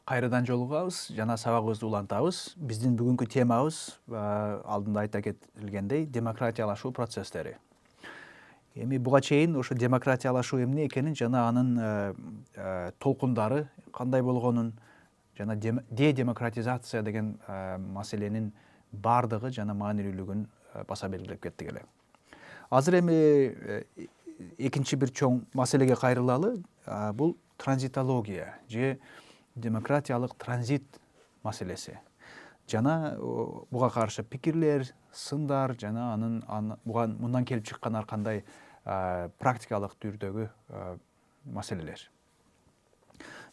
Кайрадан жолугабыз, жана сабагыбызды улантабыз. Биздин бүгүнкү темабыз алдында айта кетилгендей демократиялашуу процесстери. Эми буга чейин ошо демократиялашуу эмне экенин жана анын толкундары кандай болгонун жана дедемократизация деген маселенин бардыгы жана маанилүүлүгүн баса белгилеп кеттик эле. Азыр эми экинчи бир чоң маселеге кайрылалы, бул транзитология же демократиялык транзит маселеси. Жана буга каршы пикирлер, сындар жана мындан келип чыккан ар кандай практикалык түрдөгү маселелер.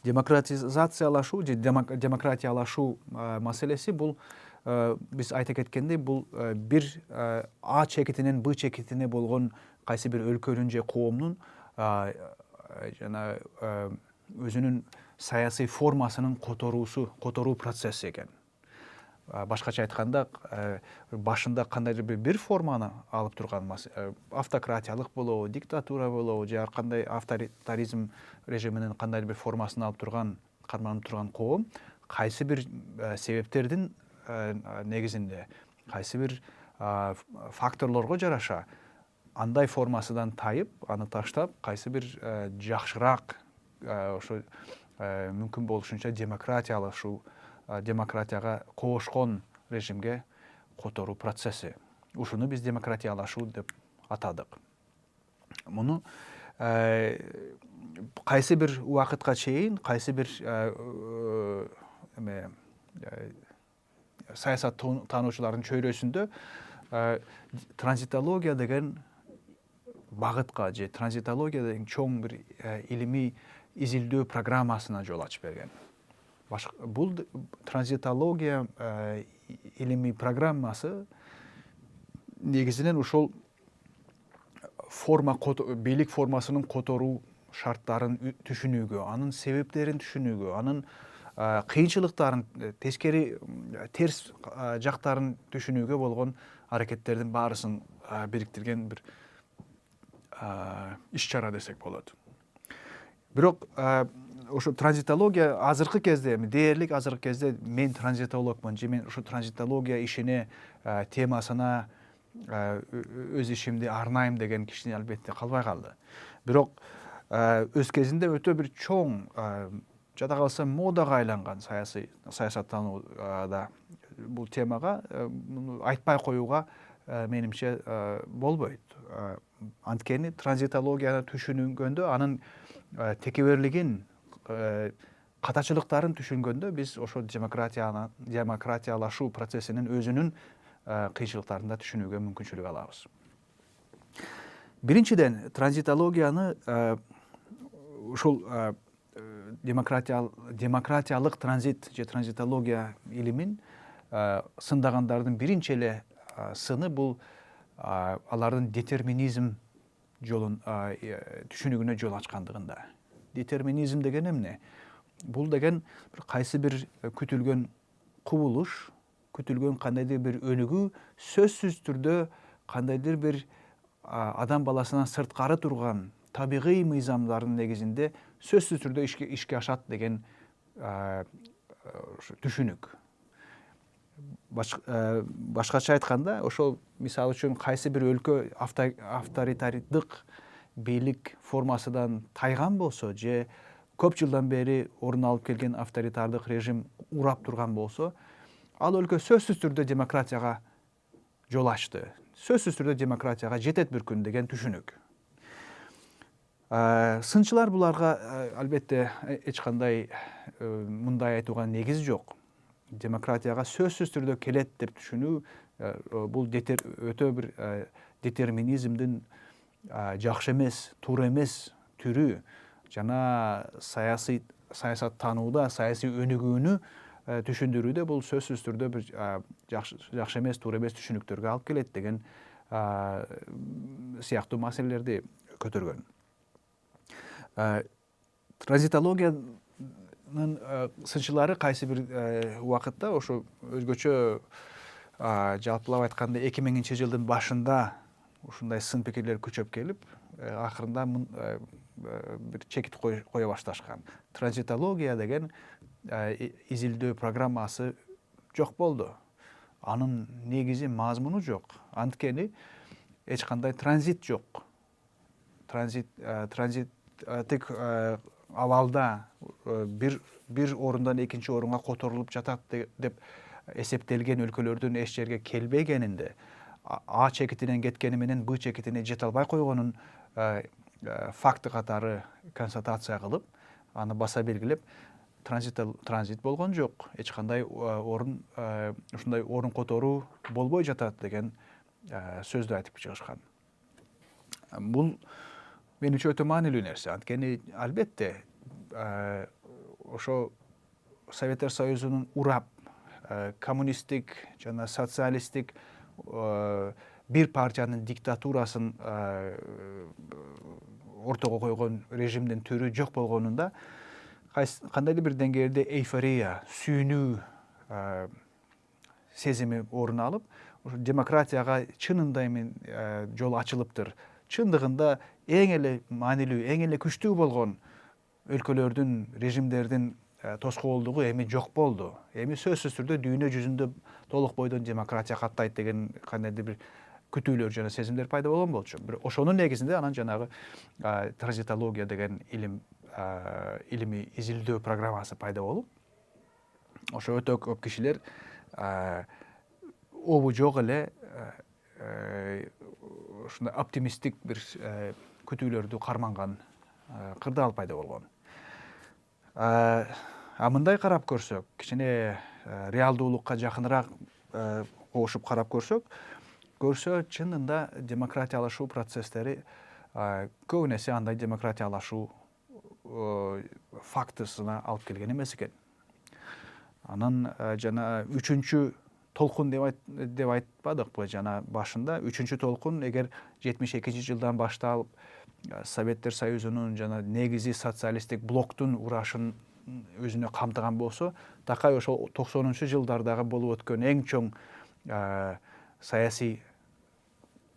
Демократизациялашуу же демократиялашуу маселеси бул биз айта кеткендей бул бир А чекитинен Б чекитине болгон кайсы бир өлкөнүн же коомдун жана өзүнүн саясий формасынын которуу процесси экен. Башкача айтканда, башында кандайдыр бир форманы алып турган автократиялык болобу, диктатура болобу же ар кандай авторитаризм режиминин кандайдыр бир формасын алып турган, карманып турган коом кайсы бир себептердин негизинде, кайсы бир факторлорго жараша андай формасынан тайып, аны таштап, кайсы бир жакшыраак ошо мүмкүн болушунча демократияга коошкон режимге которуу процесси. Ушуну биз демократиялашуу деп атадык. Муну кайсы бир убакытка чейин, кайсы бир саясат таануучулардын чөйрөсүндө транзитология деген багытка же транзитология деген чоң бир илимий изилдөө программасына жол ачып берген. Бул транзитология илимий программасы негизинен ушул бийлик формасынын которуу шарттарын түшүнүүгө, анын себептерин түшүнүүгө, анын кыйынчылыктарын, терс жактарын түшүнүүгө болгон аракеттердин баарысын бириктирген бир иш-чара десек болот. Бирок ошо транзитология азыркы кезде, дээрлик азыркы кезде мен транзитологмун же мен ушу транзитология ишине темасына өз ишимди арнайм деген киши албетте калбай калды. Бирок өз кезинде өтө бир чоң, жада калса модага айланган саясаттанууда бул темага айтпай коюуга менимче болбойт. Анткени транзитологияны түшүнгөндө, анын текеберлигин, катачылыктарын түшүнгөндө биз ошо демократиялашуу процессинин өзүнүн кыйынчылыктарын да түшүнүүгө мүмкүнчүлүк алабыз. Биринчиден, транзитологияны ушул демократиялык транзит же транзитология илимин сындагандардын биринчи эле сыны бул алардын детерминизм жолун түшүнүгүнө жол ачкандыгында. Детерминизм деген эмне? Бул деген кайсы бир күтүлгөн кубулуш, күтүлгөн кандайдыр бир өнүгүү сөзсүз түрдө кандайдыр бир адам баласынан сырткары турган табигый мыйзамдардын негизинде сөзсүз түрдө ишке ашат деген түшүнүк. Башкача айтканда, ошол мисалы үчүн кайсы бир өлкө авторитардык бийлик формасынан тайган болсо же көп жылдан бери орун алып келген авторитардык режим урап турган болсо, ал өлкө сөзсүз түрдө демократияга жол ачты. Сөзсүз түрдө демократияга жетет бир күн деген түшүнүк. Сынчылар буларга албетте эч кандай мындай айтууга негиз жок. Демократияга сөзсүз түрдө келет деп түшүнүү бул өтө бир детерминизмдин жакшы эмес, туура эмес түрү жана саясаттанууда саясий өнүгүүнү түшүндүрүүдө бул сөзсүз түрдө бир жакшы эмес, туура эмес түшүнүктөргө алып келет деген сыяктуу маселелерди көтөргөн. Транзитологиянын сынчылары кайсы бир убакытта ошо өзгөчө жалпылап айтканда 2000 жылдын башында ушундай сын пикирлер күчөп келип, акырында бир чекит кое башташкан. Транзитология деген изилдөө программасы жок болду. Анын негизи мазмуну жок. Анткени эч кандай транзит жок. Транзиттик абалда бир орундан экинчи орунга которулуп жатат деп эсептелген өлкөлөрдүн эч жерге келбегенинде, А чекитинен кеткени менен Б чекитине жете албай койгонун факты катары констатация кылып, аны баса белгилеп, транзит болгон жок. Эч кандай ушундай орун которуу болбой жатат деген сөздү айтып чыгышкан. Бул менимче өтө маанилүү нерсе. Анткени албетте ошо Советтер Союзунун урап коммунисттик жана социалисттик бир партиянын диктатурасын ортого койгон режимдин түрү жок болгонунда кандайдыр бир деңгээлде эйфория, сүйүнүү сезими орун алып, демократияга чынында эми жол ачылыптыр. Чындыгында эң эле маанилүү, эң эле күчтүү болгон өлкөлөрдүн, режимдердин тоскоолдугу эми жок болду. Эми сөзсүз түрдө дүйнө жүзүндө толук бойдон демократия каттайт деген кандайдыр бир күтүүлөр жана сезимдер пайда болгон болчу. Ошонун негизинде анан жанагы транзитология деген илимий изилдөө программасы пайда болуп, ошо өтө көп кишилер обу жок эле ушундай оптимисттик бир күтүүлөрдү карманган кырдаал пайда болгон. Мындай карап көрсөк, кичине реалдуулукка жакыныраак кошуп карап көрсө чынында демократиялашуу процесстери көп нерсе андай демократиялашуу фактысына алып келген эмес экен. Анан жана үчүнчү толкун деп айтпадыкпы жана башында? Үчүнчү толкун эгер 72 жылдан башталып Советтер Союзунун жана негизи социалисттик блоктун урашын өзүнө камтыган болсо, такай ошол 90 жылдардагы болуп өткөн эң чоң саясий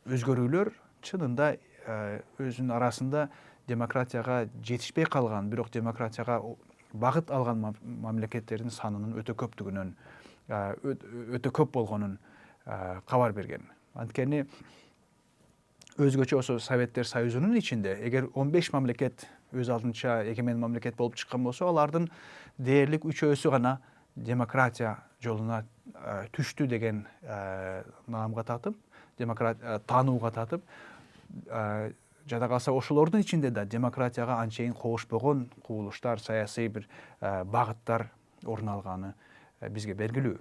өзгөрүүлөр чынында өзүнүн арасында демократияга жетишпей калган, бирок демократияга багыт алган мамлекеттердин санынын өтө көптүгүнөн, өтө көп болгонун кабар берген. Анткени өзгөчө ошо Советтер Союзунун ичинде эгер 15 мамлекет өз алдынча эгемен мамлекет болуп чыккан болсо, алардын дээрлик 3/4-сү гана демократия жолуна түштү деген наамга татып, таанууга татып, жада калса ошолордун ичинде да демократияга анчейин кобушпогон кубулуштар, саясий бир багыттар орун алганы бизге белгилүү.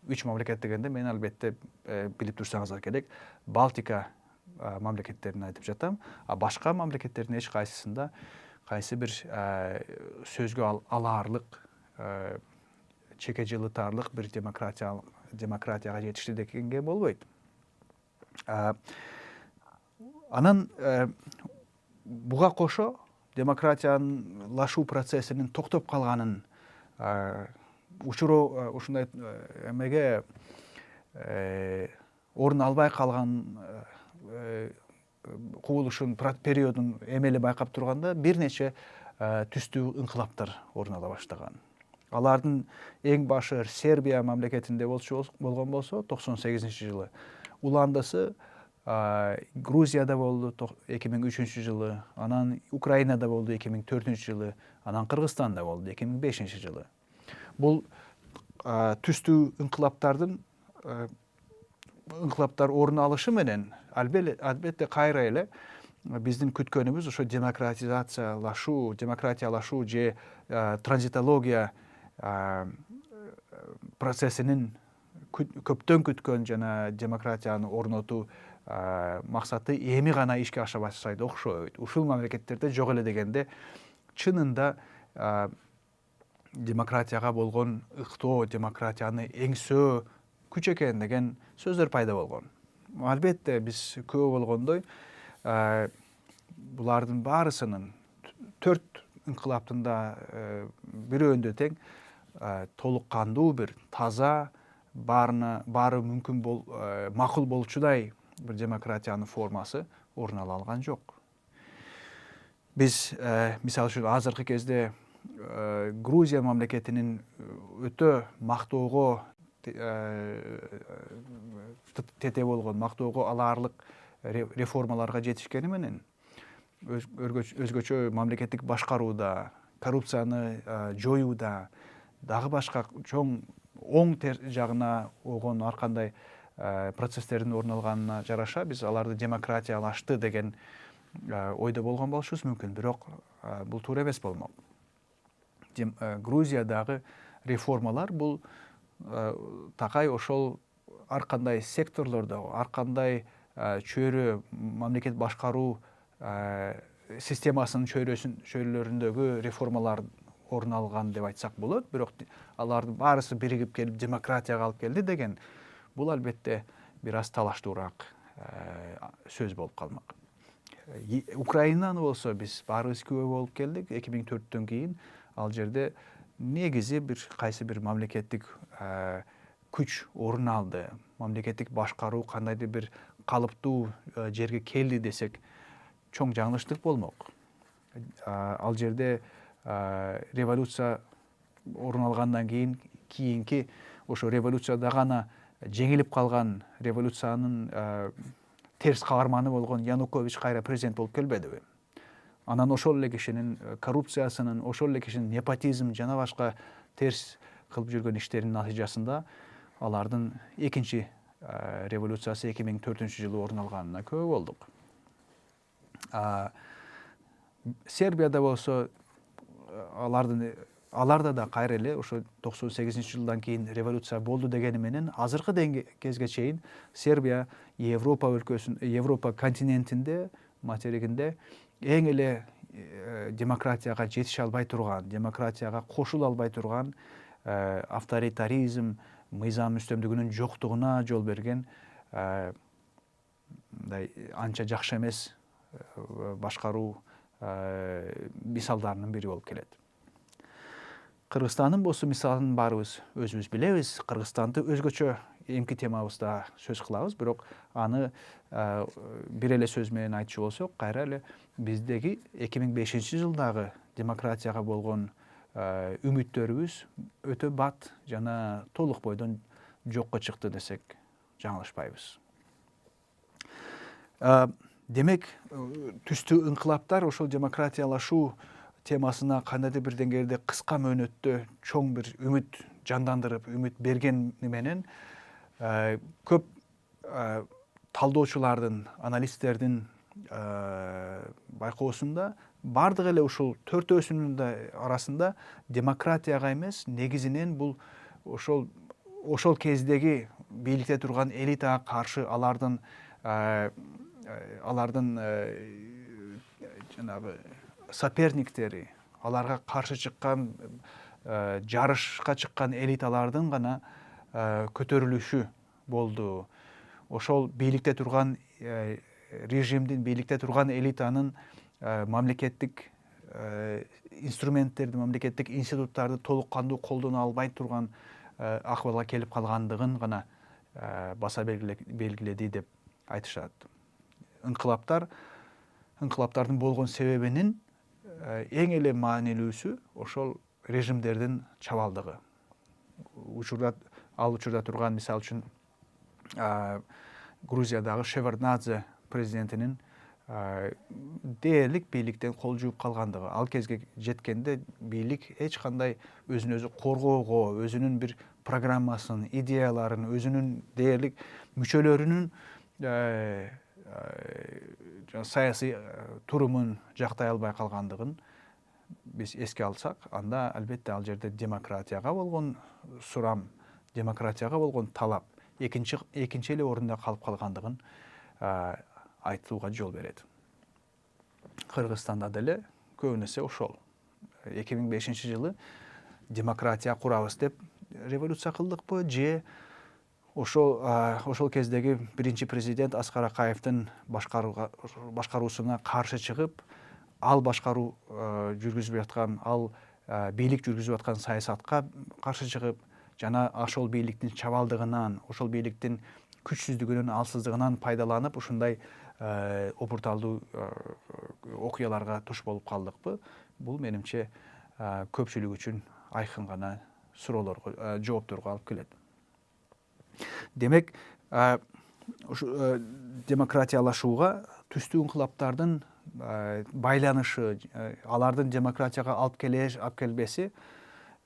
3 мамлекет дегенде мен албетте билип турсаңыздар керек, Балтика мамлекеттерин айтып жатам, башка мамлекеттердин эч кайсысында кайсы бир сөзгө алаарлык, чеке жылытаарлык бир демократияга жетишти дегенге болбойт. Анан буга кошо демократиялашуу процессинин токтоп калганын, ушундай эмеге орун албай калган кубулуштун периодун эмели байкап турганда бир нече түстүү инкылаптар орун ала баштаган. Алардын эң башы Сербия мамлекетинде болгон болсо 98-жылы, уландысы Грузияда болду 2003-жылы, анан Украинада болду 2004-жылы, анан Кыргызстанда болду 2005-жылы. Бул түстүү инкылаптар орун алышы менен албетте кайра эле биздин күткөнүбүз ошо демократиялашуу же транзитология процессинин көптөн күткөн жана демократияны орнотуу максаты эми гана ишке аша баштайды окшойт. Ушул мамлекеттерде жок эле дегенде чынында демократияга болгон ыктоо, демократияны эңсөө күч экен деген сөздөр пайда болгон. Албетте биз көп болгондой булардын баарысынын 4 инкылаптын да бирөөндө тең толук кандуу бир таза, баары мүмкүн макул болчудай бир демократиянын формасы орун ала алган жок. Биз мисалы үчүн азыркы кезде Грузия мамлекетинин өтө мактоого тете болгон, мактоого алаарлык реформаларга жетишкени менен өзгөчө мамлекеттик башкарууда, коррупцияны жоюуда, дагы башка чоң оң жагына огон ар кандай процесстердин орун алганына жараша биз аларды демократиялашты деген ойдо болгон болушубуз мүмкүн. Бирок бул туура эмес болмок. Грузиядагы реформалар бул такай ошол ар кандай секторлордо, ар кандай чөйрө мамлекет башкаруу системасынын чөйрөлөрүндөгү реформалар орун алган деп айтсак болот. Бирок алардын баарысы биригип келип демократияга алып келди деген бул албетте бир аз талаштуураак сөз болуп калмак. Украинаны болсо биз баарыбыз күбө болуп келдик 2004-төн кийин. Ал жерде негизи кайсы бир мамлекеттик күч орун алды. Мамлекеттик башкаруу кандайдыр бир калыптуу жерге келди десек чоң жаңылыштык болмок. Ал жерде революция орун алгандан кийинки ошо революцияда гана жеңилип калган революциянын терс каарманы болгон Янукович кайра президент болуп келбедиби? Анан ошол эле кишинин коррупциясынын, ошол эле кишинин непотизм жана башка терс кылып жүргөн иштеринин натыйжасында алардын экинчи революциясы 2004-жылы орун алганына күбө болдук. Сербияда болсо аларда да кайра эле ошо 98-жылдан кийин революция болду дегени менен азыркы кезге чейин Сербия Европа өлкөсүн, Европа континентинде, материгинде эң эле демократияга жетише албай турган, демократияга кошула албай турган авторитаризм, мыйзам үстөмдүгүнүн жоктугуна жол берген анча жакшы эмес башкаруу мисалдарынын бири болуп келет. Кыргызстандын болсо мисалын баарыбыз өзүбүз билебиз. Кыргызстанды өзгөчө эмки темабызда сөз кылабыз, бирок аны бир эле сөз менен айтчу болсок, кайра эле биздеги 2005-жылдагы демократияга болгон үмүттөрүбүз өтө бат жана толук бойдон жокко чыкты десек жаңылышпайбыз. Демек, түстүү инкылаптар ошол демократиялашуу темасына кандайдыр бир деңгээлде кыска мөөнөттө чоң бир үмүт жандандырып, үмүт бергени менен көп талдоочулардын, аналисттердин байкоосунда бардык эле ушул төртөөсүнүн да арасында демократияга эмес, негизинен бул ошол кездеги бийликте турган элитага каршы алардын жанагы соперниктери, аларга каршы чыккан, жарышка чыккан элиталардын гана көтөрүлүшү болду. Ошол бийликте турган режимдин, бийликте турган элитанын мамлекеттик инструменттерди, мамлекеттик институттарды толук кандуу колдоно албай турган акыбалга келип калгандыгын гана баса белгиледи деп айтышат. Инкылаптардын болгон себебинин эң эле маанилүүсү ошол режимдердин чабалдыгы. Ал учурда турган, мисалы үчүн, Грузиядагы Шеварднадзе президентинин дээрлик бийликтен кол жууп калгандыгы. Ал кезге жеткенде бийлик эч кандай өзүн өзү коргоого, өзүнүн бир программасын, идеяларын, өзүнүн дээрлик мүчөлөрүнүн саясий турумун жактай албай калгандыгын биз эске алсак, анда албетте ал жерде демократияга болгон сурам, демократияга болгон талап экинчи эле орунда калып калгандыгын айтууга жол берет. Кыргызстанда деле көбүнесе ошол 2005-жылы демократия курабыз деп революция кылдыкпы, же ошол кездеги биринчи президент Аскар Акаевдин башкаруусуна каршы чыгып, ал башкаруу жүргүзүп аткан, ал бийлик жүргүзүп аткан саясатка каршы чыгып, жана ошол бийликтин чабалдыгынан, ошол бийликтин күчсүздүгүнүн, алсыздыгынан пайдаланып, ушундай опурталдуу окуяларга туш болуп калдыкпы? Бул менимче көпчүлүк үчүн айкын гана суроолорго, жоопторго алып келет. Демек, ушу демократиялашууга түстүү инкылаптардын байланышы, алардын демократияга алып келбеси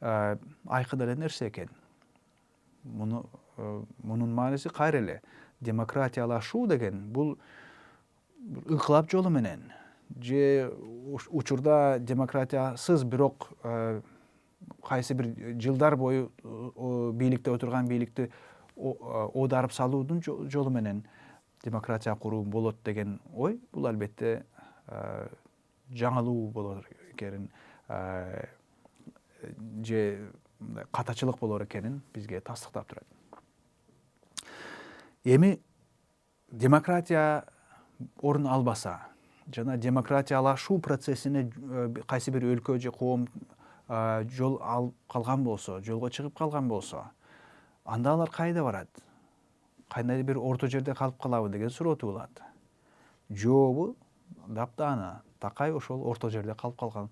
айкын эле нерсе экен. Мунун мааниси кайра эле демократиялашуу деген бул инкылап жолу менен же учурда демократиясыз бирок кайсы бир жылдар бою бийликте отурган бийликти оодарып салуудун жолу менен демократия куруу болот деген ой, бул албетте жаңылуу болор экенин же катачылык болор экенин бизге тастыктап турат. Эми демократия орун албаса жана демократиялашуу процессине кайсы бир өлкө же коом жол алып калган болсо, жолго чыгып калган болсо, анда алар кайда барат? Кандай бир орто жерде калып калабы деген суроо туулат. Жообу даптаана, такай ошол орто жерде калып калган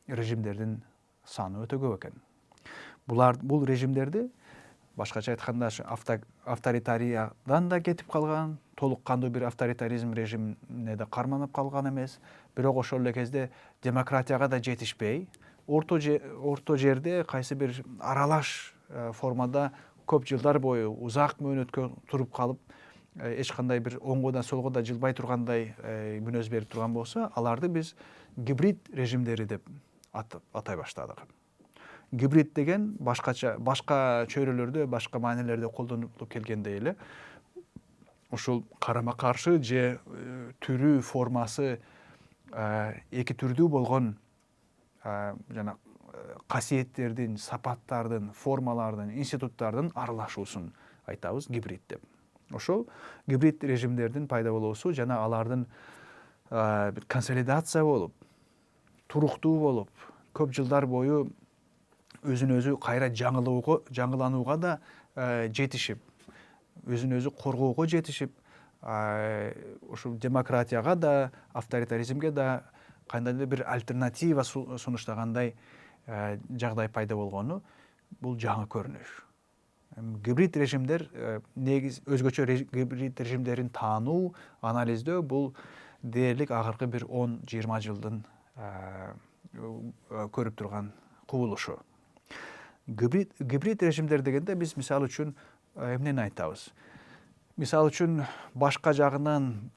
режимдердин саны өтө көп экен. Бул режимдерди башкача айтканда авторитариядан да кетип калган, толук кандуу бир авторитаризм режимине да карманып калган эмес, бирок ошол эле кезде демократияга да жетишпей, орто жерде кайсы бир аралаш формада көп жылдар бою узак мөөнөткө туруп калып, эч кандай бир оңго да солго да жылбай тургандай мүнөз берип турган болсо, аларды биз гибрид режимдери деп атай баштадык. Гибрид деген башка чөйрөлөрдө, башка маанилерде колдонулуп келгендей эле ушул карама каршы же түрү, формасы эки түрдүү болгон жана касиеттердин, сапаттардын, формалардын, институттардын аралашуусун айтабыз гибрид деп. Ошол гибрид режимдердин пайда болуусу жана алардын консолидация болуп, туруктуу болуп, көп жылдар бою өзүн өзү кайра жаңыланууга да жетишип, өзүн өзү коргоого жетишип, ушул демократияга да, авторитаризмге да кандайдыр бир альтернатива сунуштагандай жагдай пайда болгону бул жаңы көрүнүш. Гибрид режимдер өзгөчө гибрид режимдерин таануу, анализдөө бул дээрлик акыркы бир 10-20 жылдын көрүп турган кубулушу. Гибрид режимдер дегенде биз мисалы үчүн эмнени айтабыз? Мисалы үчүн башка жагынан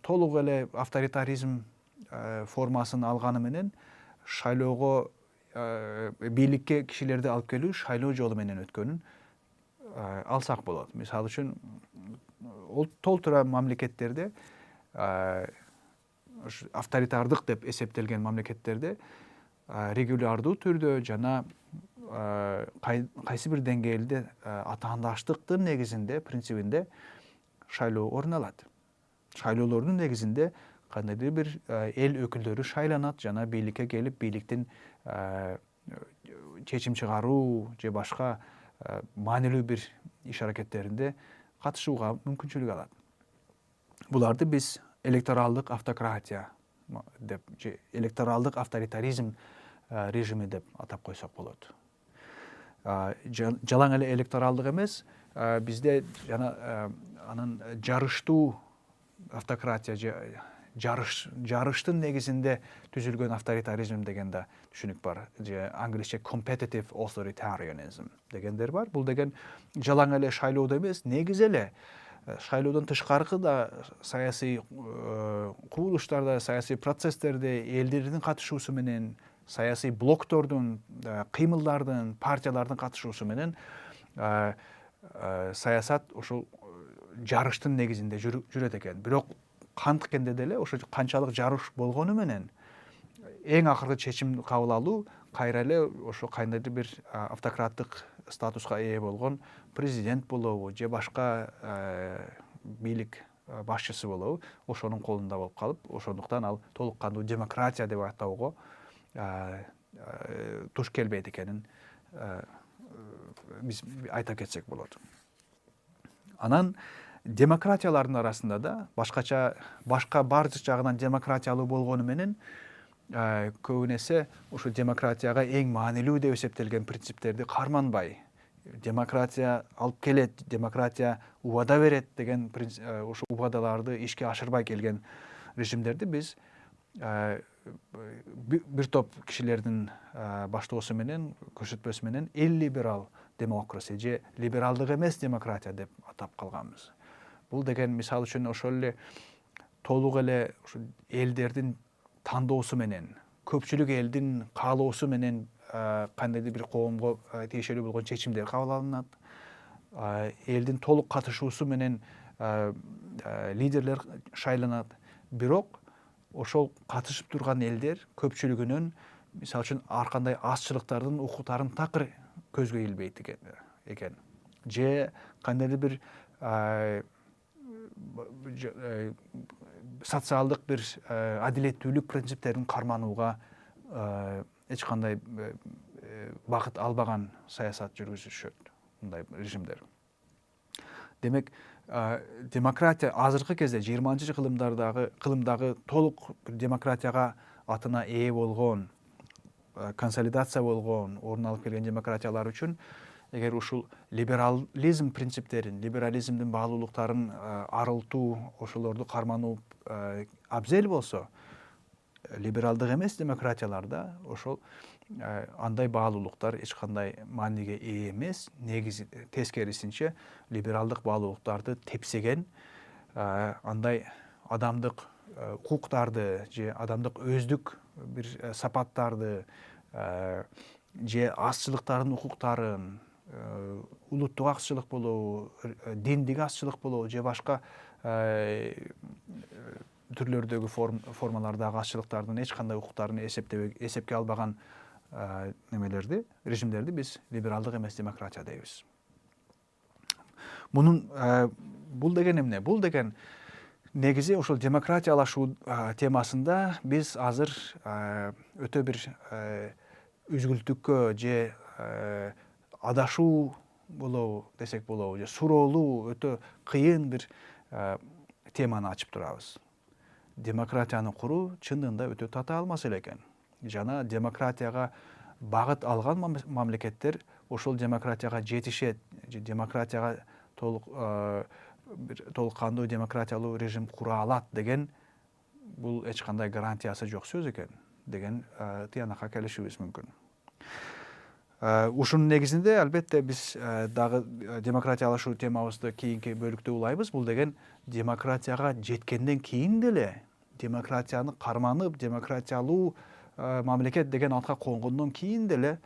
толук эле авторитаризм формасын алганы менен шайлоого бийликке кишилерди алып келүү шайлоо жолу менен өткөнүн алсак болот. Мисалы үчүн толтура мамлекеттерде, авторитардык деп эсептелген мамлекеттерде регулярдуу түрдө жана кайсы бир деңгээлде атаандаштыктын негизинде, принцибинде шайлоо орун алат. Шайлоолордун негизинде кандайдыр бир эл өкүлдөрү шайланат жана бийликке келип, бийликтин чечим чыгаруу же башка маанилүү бир иш аракеттеринде катышууга мүмкүнчүлүк алат. Буларды биз электоралдык автократия деп же электоралдык авторитаризм режими деп атап койсок болот. Жалаң эле электоралдык эмес, бизде жана анын жарыштуу автократия же жарыштын негизинде түзүлгөн авторитаризм деген да түшүнүк бар. Же англисче competitive authoritarianism дегендер бар. Бул деген жалаң эле шайлоодо эмес, негизи эле шайлоодон тышкаркы да саясий кубулуштарда, саясий процесстерде элдердин катышуусу менен, саясий блоктордун, кыймылдардын, партиялардын катышуусу менен саясат ушул жарыштын негизинде жүрөт экен. Бирок канткенде деле ошо канчалык жарыш болгону менен эң акыркы чечим кабыл алуу кайра эле ошо кандайдыр бир автократтык статуска ээ болгон президент болобу же башка бийлик башчысы болобу, ошонун колунда болуп калып, ошондуктан ал толук кандуу демократия деп атоого туш келбейт экенин биз айта кетсек болот. Анан демократиялардын арасында да башка бардык жагынан демократиялуу болгону менен көбүнесе ушу демократияга эң маанилүү деп эсептелген принциптерди карманбай, демократия алып келет, демократия убада берет деген ушу убадаларды ишке ашырбай келген режимдерди биз бир топ кишилердин баштоосу менен, көрсөтпөсү менен иллиберал демократия же либералдык эмес демократия деп атап калганбыз. Бул деген мисалы үчүн ошол эле толук эле ушу элдердин тандоосу менен, көпчүлүк элдин каалоосу менен кандайдыр бир коомго тиешелүү болгон чечимдер кабыл алынат. Элдин толук катышуусу менен лидерлер шайланат. Бирок ошол катышып турган элдер көпчүлүгүнүн мисалы үчүн ар кандай азчылыктардын укуктарын такыр көзгө илбейт экен. Же кандайдыр бир социалдык бир адилеттүүлүк принциптерин карманууга эч кандай багыт албаган саясат жүргүзүшөт мындай режимдер. Демек, демократия азыркы кезде 20-кылымдагы толук демократияга атына ээ болгон, консолидация болгон, орун алып келген демократиялар үчүн эгер ушул либерализм принциптерин, либерализмдин баалуулуктарын арылтуу, ошолорду кармануу абзел болсо, либералдык эмес демократияларда ошол андай баалуулуктар эч кандай мааниге ээ эмес. Негизи тескерисинче либералдык баалуулуктарды тепсеген, андай адамдык укуктарды же адамдык өздүк бир сапаттарды же азчылыктардын укуктарын, улуттук азчылык болобу, диндик азчылык болобу же башка түрлөрдөгү формалардагы азчылыктардын эч кандай укуктарын эсепке албаган режимдерди биз либералдык эмес демократия дейбиз. Бул деген эмне? Бул деген негизи ошол демократиялашуу темасында биз азыр өтө бир үзгүлтүккө же адашуу болобу десек болобу, же суроолуу, өтө кыйын бир теманы ачып турабыз. Демократияны куруу чындыгында өтө татаал маселе экен. Жана демократияга багыт алган мамлекеттер ошол демократияга жетишет, же демократияга толук кандуу демократиялуу режим кура алат деген бул эч кандай гарантиясы жок сөз экен деген тыянакка келишибиз мүмкүн. Ушунун негизинде албетте биз дагы демократиялашуу темабызды кийинки бөлүктө улайбыз. Бул деген демократияга жеткенден кийин деле, демократияны карманып, демократиялуу мамлекет деген атка конгондон кийин деле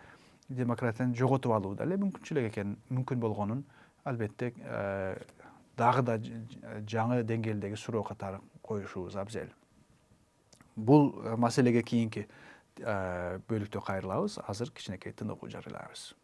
демократияны жоготуп алуу деле мүмкүн болгонун албетте дагы да жаңы деңгээлдеги суроо катары коюшубуз абзел. Бул маселеге кийинки бөлүктө кайрылабыз. Азыр кичинекей тыныгуу жарыялайбыз.